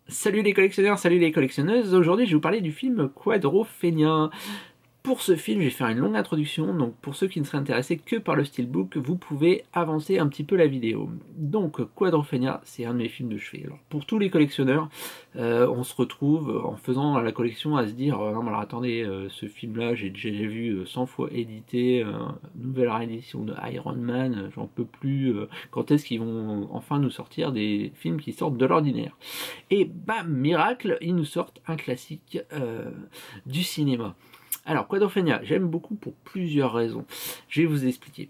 Salut les collectionneurs, salut les collectionneuses. Aujourd'hui, je vais vous parler du film Quadrophenia. Pour ce film, je vais faire une longue introduction, donc pour ceux qui ne seraient intéressés que par le steelbook, vous pouvez avancer un petit peu la vidéo. Donc Quadrophenia, c'est un de mes films de chevet. Alors pour tous les collectionneurs, on se retrouve en faisant la collection à se dire non mais alors attendez, ce film-là, j'ai déjà vu 100 fois édité, nouvelle réédition de Iron Man, j'en peux plus. Quand est-ce qu'ils vont enfin nous sortir des films qui sortent de l'ordinaire? Et bam, miracle, ils nous sortent un classique du cinéma. Alors, Quadrophenia, j'aime beaucoup pour plusieurs raisons. Je vais vous expliquer.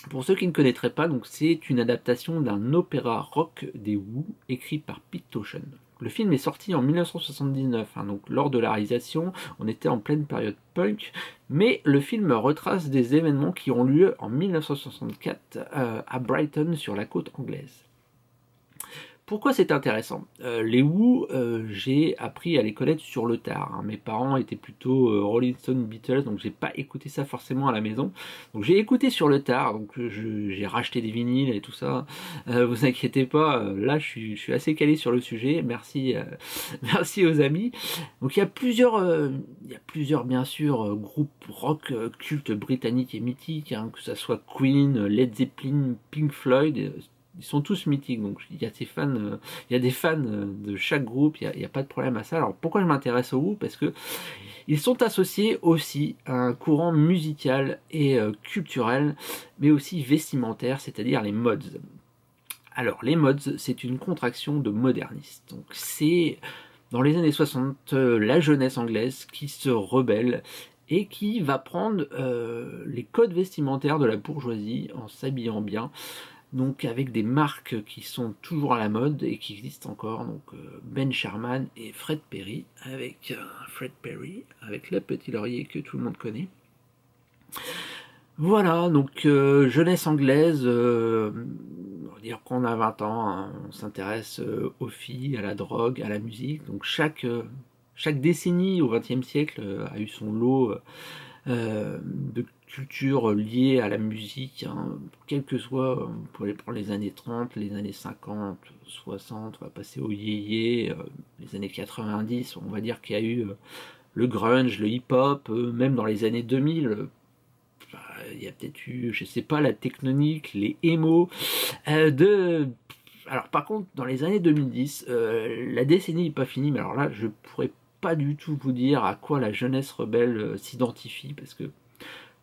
Pour ceux qui ne connaîtraient pas, donc c'est une adaptation d'un opéra rock des Who, écrit par Pete Townshend. Le film est sorti en 1979, donc lors de la réalisation, on était en pleine période punk, mais le film retrace des événements qui ont lieu en 1964 à Brighton sur la côte anglaise. Pourquoi c'est intéressant? Les Who, j'ai appris à les connaître sur le tard. Mes parents étaient plutôt Rolling Stone Beatles, donc j'ai pas écouté ça forcément à la maison. Donc j'ai écouté sur le tard, donc j'ai racheté des vinyles et tout ça. Vous inquiétez pas, là je suis assez calé sur le sujet. Merci, merci aux amis. Donc il y a plusieurs bien sûr groupes rock cultes britanniques et mythiques, que ça soit Queen, Led Zeppelin, Pink Floyd. Ils sont tous mythiques, donc il y a des fans de chaque groupe, il n'y a pas de problème à ça. Alors pourquoi je m'intéresse aux Who? Parce que ils sont associés aussi à un courant musical et culturel, mais aussi vestimentaire, c'est-à-dire les mods. Alors les mods, c'est une contraction de moderniste. Donc c'est dans les années 60 la jeunesse anglaise qui se rebelle et qui va prendre les codes vestimentaires de la bourgeoisie en s'habillant bien. Donc avec des marques qui sont toujours à la mode et qui existent encore, donc Ben Sherman et Fred Perry, avec le petit laurier que tout le monde connaît. Voilà, donc jeunesse anglaise, on va dire qu'on a 20 ans, on s'intéresse aux filles, à la drogue, à la musique, donc chaque décennie au XXe siècle a eu son lot de culture liée à la musique, quel que soit, on pourrait prendre les années 30, les années 50, 60, on va passer au yéyé, les années 90, on va dire qu'il y a eu le grunge, le hip-hop, même dans les années 2000, il y a peut-être eu, je sais pas, la tectonique, les emo, Alors par contre, dans les années 2010, la décennie n'est pas finie, mais alors là, je pourrais pas du tout vous dire à quoi la jeunesse rebelle s'identifie, parce que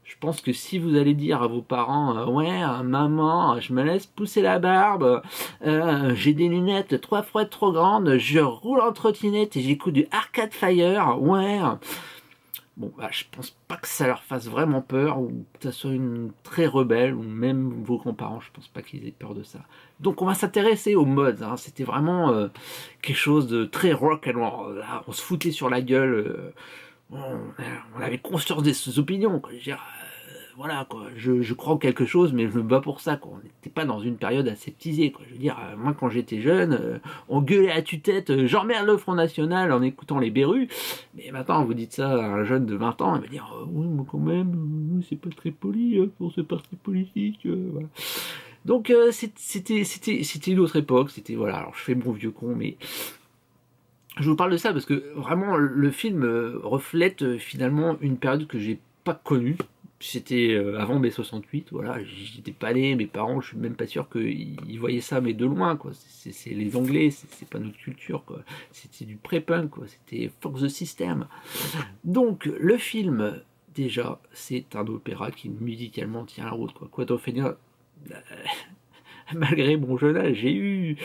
je pense que si vous allez dire à vos parents ouais maman je me laisse pousser la barbe, j'ai des lunettes 3 fois trop grandes, je roule en trottinette et j'écoute du Arcade Fire, ouais, bon bah je pense pas que ça leur fasse vraiment peur, ou que ça soit une très rebelle, ou même vos grands-parents, je pense pas qu'ils aient peur de ça. Donc on va s'intéresser aux mods, c'était vraiment quelque chose de très rock and roll. Là, on se foutait sur la gueule, on avait conscience de ses opinions, quoi. Je veux dire, voilà, quoi. Je crois en quelque chose, mais je me bats pour ça, quoi. On n'était pas dans une période aseptisée, quoi. Je veux dire, moi quand j'étais jeune, on gueulait à tue-tête, j'emmerde le Front National en écoutant les Berus, mais maintenant vous dites ça à un jeune de 20 ans, il va dire oui, mais quand même, c'est pas très poli pour ce parti politique. Voilà. Donc c'était une autre époque, c'était voilà, alors je fais mon vieux con, mais je vous parle de ça parce que vraiment le film reflète finalement une période que j'ai pas connue. C'était avant mai 68, voilà, j'étais pas né, mes parents, je suis même pas sûr qu'ils voyaient ça, mais de loin, quoi. C'est les Anglais, c'est pas notre culture, quoi. C'était du pré-punk, quoi. C'était Fuck the System. Donc le film, déjà, c'est un opéra qui musicalement tient la route, quoi. Quadrophenia, malgré mon jeune âge, j'ai eu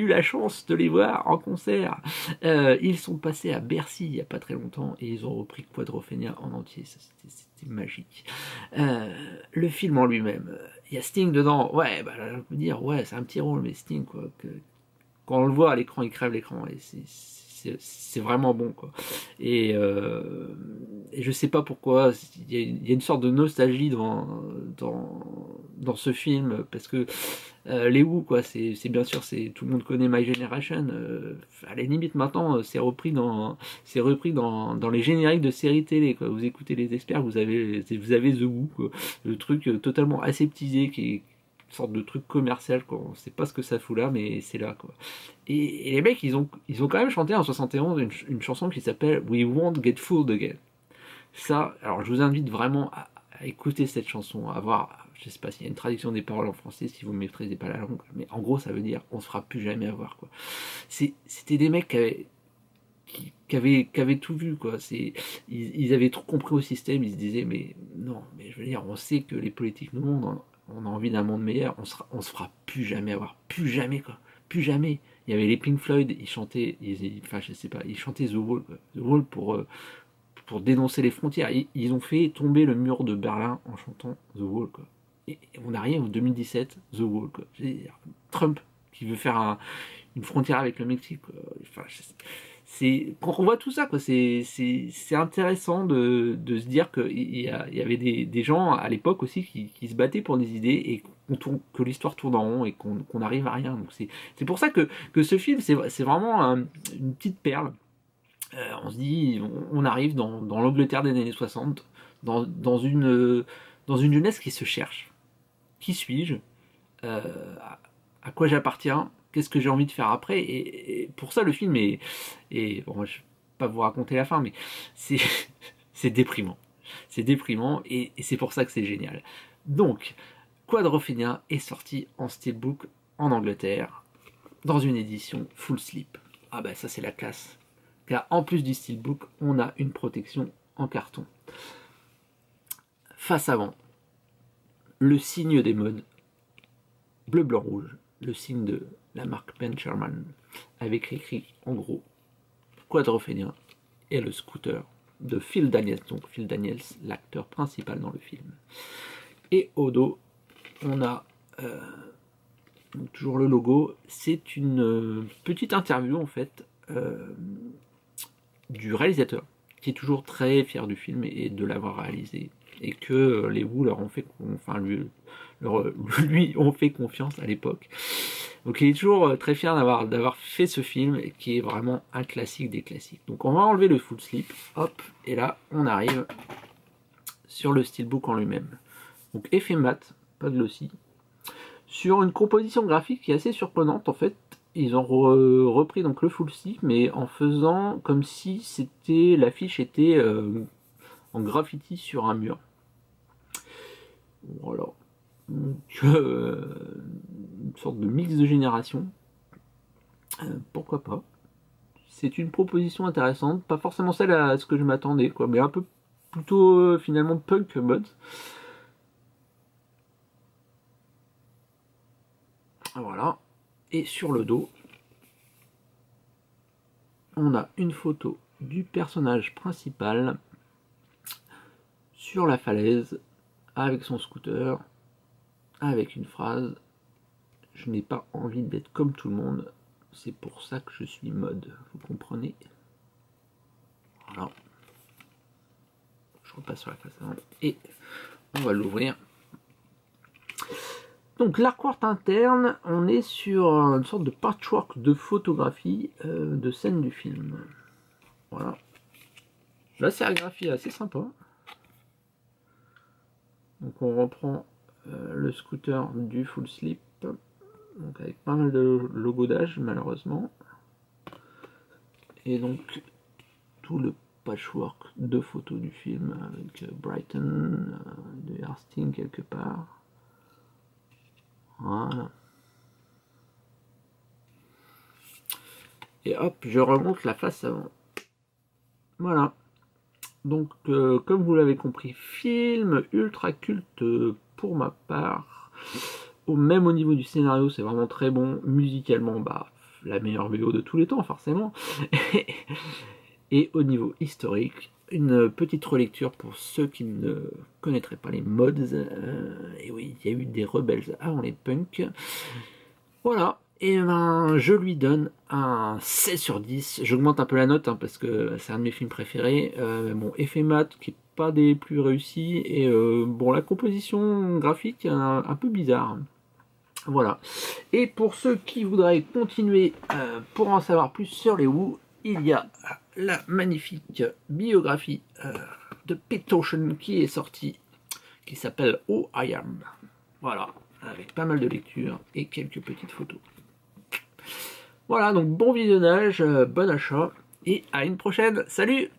la chance de les voir en concert. Ils sont passés à Bercy il n'y a pas très longtemps et ils ont repris Quadrophenia en entier. C'était magique. Le film en lui-même, il y a Sting dedans. Ouais, bah là, je peux dire, ouais, c'est un petit rôle, mais Sting, quoi. Quand on le voit à l'écran, il crève l'écran. Et c'est vraiment bon, quoi. Et je sais pas pourquoi, il y a une sorte de nostalgie dans ce film, parce que les Who, quoi, c'est bien sûr, tout le monde connaît My Generation, à la limite maintenant c'est repris dans les génériques de séries télé, quoi. Vous écoutez les experts, vous avez The Who, quoi. Le truc totalement aseptisé sorte de truc commercial, quoi. On sait pas ce que ça fout là, mais c'est là, quoi. Et les mecs, ils ont quand même chanté en 71 une chanson qui s'appelle We Won't Get Fooled Again. Ça, alors je vous invite vraiment à écouter cette chanson, à voir, je sais pas s'il y a une traduction des paroles en français, si vous ne maîtrisez pas la langue, mais en gros ça veut dire on se fera plus jamais avoir, quoi. C'était des mecs qui avaient tout vu, quoi. Ils avaient trop compris au système, ils se disaient mais non, mais je veux dire, on sait que les politiques nous montrent, on a envie d'un monde meilleur, on se fera plus jamais avoir, plus jamais, quoi, plus jamais. Il y avait les Pink Floyd, ils chantaient, enfin je sais pas, ils chantaient The Wall, quoi. The Wall pour dénoncer les frontières. Ils ont fait tomber le mur de Berlin en chantant The Wall, quoi. Et on arrive en 2017, The Wall, quoi. Trump qui veut faire une frontière avec le Mexique, quoi. Enfin, quand on voit tout ça, quoi, c'est intéressant de se dire qu'il y avait des gens à l'époque aussi qui se battaient pour des idées et que l'histoire tourne en rond et qu'on n'arrive à rien. Donc c'est pour ça que ce film, c'est vraiment une petite perle. On se dit, on arrive dans l'Angleterre des années 60, dans une jeunesse qui se cherche. Qui suis-je, à quoi j'appartiens, qu'est-ce que j'ai envie de faire après, et pour ça le film est bon, moi, je ne vais pas vous raconter la fin, mais c'est déprimant. C'est déprimant, et c'est pour ça que c'est génial. Donc, Quadrophenia est sorti en steelbook en Angleterre, dans une édition full slip. Ah ben ça c'est la classe. Car en plus du steelbook, on a une protection en carton. Face avant, le signe des modes, bleu, blanc, rouge, le signe de la marque Ben Sherman, avec écrit en gros Quadrophenia et le scooter de Phil Daniels, donc Phil Daniels, l'acteur principal dans le film. Et au dos, on a toujours le logo. C'est une petite interview en fait du réalisateur, qui est toujours très fier du film et de l'avoir réalisé, et que les Who leur ont fait, enfin lui ont fait confiance à l'époque. Donc il est toujours très fier d'avoir fait ce film, qui est vraiment un classique des classiques. Donc on va enlever le full slip, hop, et là on arrive sur le steelbook en lui-même. Donc effet mat, pas de glossy, sur une composition graphique qui est assez surprenante en fait. Ils ont repris donc le full slip, mais en faisant comme si l'affiche était en graffiti sur un mur. Voilà. Donc, une sorte de mix de génération. Pourquoi pas. C'est une proposition intéressante, pas forcément celle à ce que je m'attendais, quoi, mais un peu plutôt finalement punk mod. Voilà. Et sur le dos, on a une photo du personnage principal sur la falaise avec son scooter, avec une phrase: je n'ai pas envie d'être comme tout le monde, c'est pour ça que je suis mode. Vous comprenez? Voilà. Je repasse sur la face avant et on va l'ouvrir. Donc l'artwork interne, on est sur une sorte de patchwork de photographie de scènes du film. Voilà. La sérigraphie est assez sympa. Donc on reprend le scooter du full slip, donc avec pas mal de logodage malheureusement. Et donc tout le patchwork de photos du film avec Brighton, de Hastings quelque part. Voilà. Et hop, je remonte la face avant. Voilà. Donc, comme vous l'avez compris, film ultra culte pour ma part. Même au niveau du scénario, c'est vraiment très bon. Musicalement, bah, la meilleure vidéo de tous les temps, forcément. Et au niveau historique, une petite relecture pour ceux qui ne connaîtraient pas les mods. Et oui, il y a eu des rebelles avant les punks. Voilà, et ben je lui donne un 16 sur 10. J'augmente un peu la note, hein, parce que c'est un de mes films préférés. Bon, effet mat qui est pas des plus réussis, et bon, la composition graphique un peu bizarre. Voilà. Et pour ceux qui voudraient continuer pour en savoir plus sur les Who, il y a la magnifique biographie de Pete Townshend qui est sortie, qui s'appelle Oh I Am. Voilà. avec pas mal de lectures et quelques petites photos. Voilà, donc bon visionnage, bon achat, et à une prochaine. Salut!